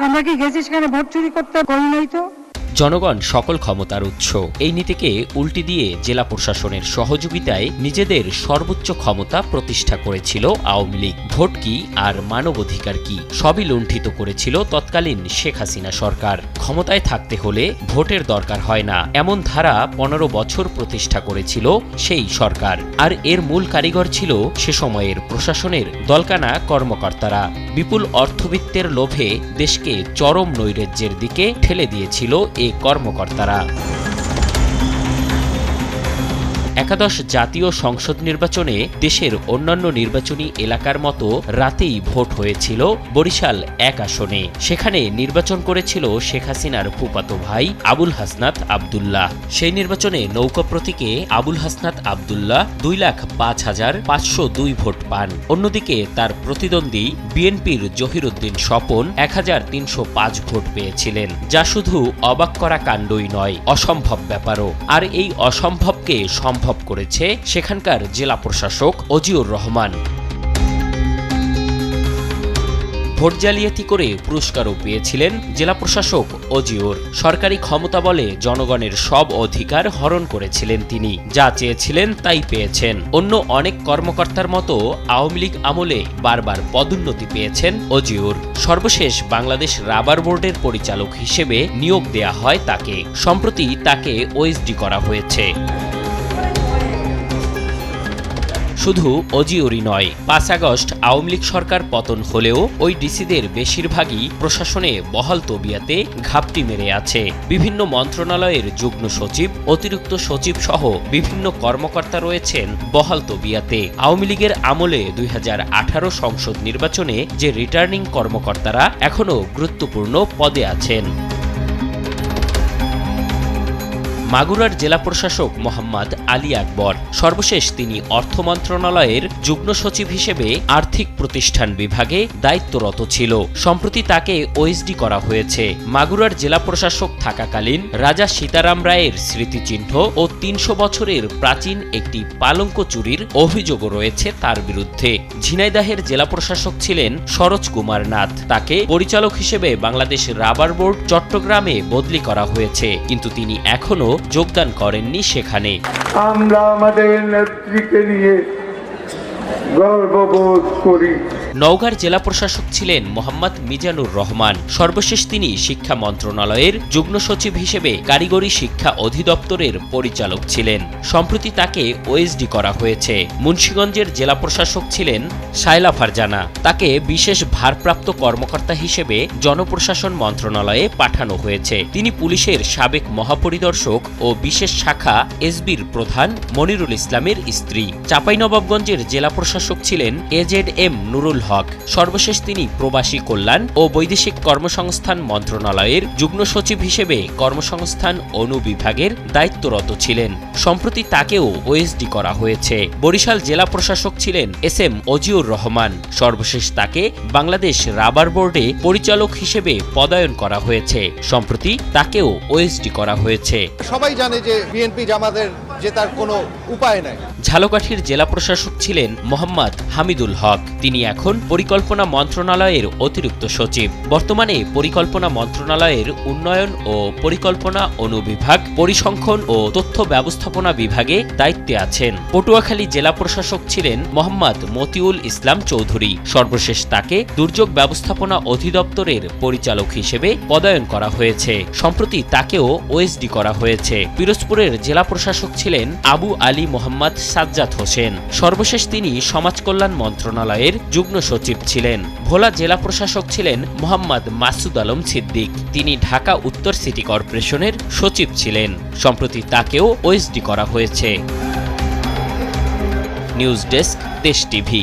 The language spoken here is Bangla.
আমরা কি গেছি সেখানে ভোট চুরি করতে? করি নাই তো। জনগণ সকল ক্ষমতার উৎস, এই নীতিকে উল্টি দিয়ে জেলা প্রশাসনের সহযোগিতায় নিজেদের সর্বোচ্চ ক্ষমতা প্রতিষ্ঠা করেছিল আওয়ামী লীগ। ভোট কি আর মানবাধিকার কি সবই লুণ্ঠিত করেছিল তৎকালীন শেখ হাসিনা সরকার। ক্ষমতায় থাকতে হলে ভোটের দরকার হয় না এমন ধারা 15 বছর প্রতিষ্ঠা করেছিল সেই সরকার। আর এর মূল কারিগর ছিল সে সময়ের প্রশাসনের দলকানা কর্মকর্তারা। বিপুল অর্থবিত্তের লোভে দেশকে চরম নৈরাজ্যের দিকে ঠেলে দিয়েছিল এই কর্মকর্তারা। একাদশ জাতীয় সংসদ নির্বাচনে দেশের অন্যান্য নির্বাচনী এলাকার মতো রাতেই ভোট হয়েছিল বরিশাল 1 আসনে। সেখানে নির্বাচন করেছিল শেখ হাসিনার ফুফাতো ভাই আবুল হাসনাত আবদুল্লাহ। সেই নির্বাচনে নৌকা প্রতীকে আবুল হাসনাত আবদুল্লাহ 2,05,502 ভোট পান। অন্যদিকে তার প্রতিদ্বন্দ্বী বিএনপির জহিরুদ্দিন স্বপন 1,305 ভোট পেয়েছিলেন, যা শুধু অবাক করা কাণ্ডই নয়, অসম্ভব ব্যাপারও। আর এই অসম্ভবকে সম্ভব করেছে সেখানকার জেলা প্রশাসক অজিউর রহমান। ভোট জালিয়াতি করে পুরস্কারও পেয়েছিলেন জেলা প্রশাসক অজিউর। সরকারি ক্ষমতা বলে জনগণের সব অধিকার হরণ করেছিলেন তিনি, যা চেয়েছিলেন তাই পেয়েছেন। অন্য অনেক কর্মকর্তার মতো আওয়ামী লীগ আমলে বারবার পদোন্নতি পেয়েছেন অজিউর। সর্বশেষ বাংলাদেশ রাবার বোর্ডের পরিচালক হিসেবে নিয়োগ দেয়া হয় তাকে। সম্প্রতি তাকে ওএসডি করা হয়েছে। শুধু অজিউরই নয়, 5 আগস্ট আওয়ামী লীগ সরকার পতন হলেও ওই ডিসিদের বেশিরভাগই প্রশাসনে বহাল তবিয়াতে ঘাপটি মেরে আছে। বিভিন্ন মন্ত্রণালয়ের যুগ্ম সচিব, অতিরিক্ত সচিব সহ বিভিন্ন কর্মকর্তা রয়েছেন বহাল তবিয়াতে। আওয়ামী লীগের আমলে 2018 সংসদ নির্বাচনে যে রিটার্নিং কর্মকর্তারা এখনও গুরুত্বপূর্ণ পদে আছেন। মাগুরার জেলা প্রশাসক মোহাম্মদ আলী আকবর। সর্বশেষ তিনি অর্থ মন্ত্রণালয়ের যুগ্ম সচিব হিসেবে আর্থিক প্রতিষ্ঠান বিভাগে দায়িত্বরত ছিল। সম্প্রতি তাকে ওএসডি করা হয়েছে। মাগুরার জেলা প্রশাসক থাকাকালীন রাজা সীতারাম রায়ের স্মৃতিচিহ্ন ও 300 বছরের প্রাচীন একটি পালঙ্ক চুরির অভিযোগও রয়েছে তার বিরুদ্ধে। ঝিনাইদহের জেলা প্রশাসক ছিলেন সরোজ কুমার নাথ। তাকে পরিচালক হিসেবে বাংলাদেশ রাবার বোর্ড চট্টগ্রামে বদলি করা হয়েছে, কিন্তু তিনি এখনও যোগদান করেননি সেখানে। আমরা আমাদের নেত্রীকে নিয়ে গর্ববোধ করি। নওগাঁর জেলা প্রশাসক ছিলেন মোহাম্মদ মিজানুর রহমান। সর্বশেষ তিনি শিক্ষা মন্ত্রণালয়ের যুগ্ম সচিব হিসেবে কারিগরি শিক্ষা অধিদপ্তরের পরিচালক ছিলেন। সম্প্রতি তাকে ওএসডি করা হয়েছে। মুন্সিগঞ্জের জেলা প্রশাসক ছিলেন শায়লা ফারজানা। তাকে বিশেষ ভারপ্রাপ্ত কর্মকর্তা হিসেবে জনপ্রশাসন মন্ত্রণালয়ে পাঠানো হয়েছে। তিনি পুলিশের সাবেক মহাপরিদর্শক ও বিশেষ শাখা এসবির প্রধান মনিরুল ইসলামের স্ত্রী। চাঁপাইনবাবগঞ্জের জেলা প্রশাসক ছিলেন এজেড-এম নুরুল হক। সর্বশেষ তিনি প্রবাসী কল্যাণ ও বৈদেশিক কর্মসংস্থান মন্ত্রণালয়ের যুগ্ম সচিব হিসেবে কর্মসংস্থান অনুবিভাগের দায়িত্বরত ছিলেন। সম্প্রতি তাকেও ওএসডি করা হয়েছে। বরিশাল জেলা প্রশাসক ছিলেন এসএম অজিউর রহমান। সর্বশেষ তাকে বাংলাদেশ রাবার বোর্ডে পরিচালক হিসেবে পদায়ন করা হয়েছে। সম্প্রতি তাকেও ওএসডি করা হয়েছে। সবাই জানে যে বিএনপি জামাতের জেতার কোনো উপায় নাই। ঝালকাঠির জেলা প্রশাসক ছিলেন মোহাম্মদ হামিদুল হক। তিনি এখন পরিকল্পনা মন্ত্রণালয়ের অতিরিক্ত সচিব। বর্তমানে পরিকল্পনা মন্ত্রণালয়ের উন্নয়ন ও পরিকল্পনা অনুবিভাগ, পরিসংখ্যান ও তথ্য ব্যবস্থাপনা বিভাগে দায়িত্বে আছেন। পটুয়াখালী জেলা প্রশাসক ছিলেন মোহাম্মদ মতিউল ইসলাম চৌধুরী। সর্বশেষ তাকে দুর্যোগ ব্যবস্থাপনা অধিদপ্তরের পরিচালক হিসেবে পদায়ন করা হয়েছে। সম্প্রতি তাকেও ওএসডি করা হয়েছে। পিরোজপুরের জেলা প্রশাসক ছিলেন আবু আলী মোহাম্মদ সাজ্জাদ হোসেন। সর্বশেষ তিনি সমাজ কল্যাণ মন্ত্রণালয়ের যুগ্ম সচিব ছিলেন। ভোলা জেলা প্রশাসক ছিলেন মোহাম্মদ মাসুদ আলম সিদ্দিক। তিনি ঢাকা উত্তর সিটি কর্পোরেশনের সচিব ছিলেন। সম্প্রতি তাকেও ওএসডি করা হয়েছে। নিউজ ডেস্ক, দেশ টিভি।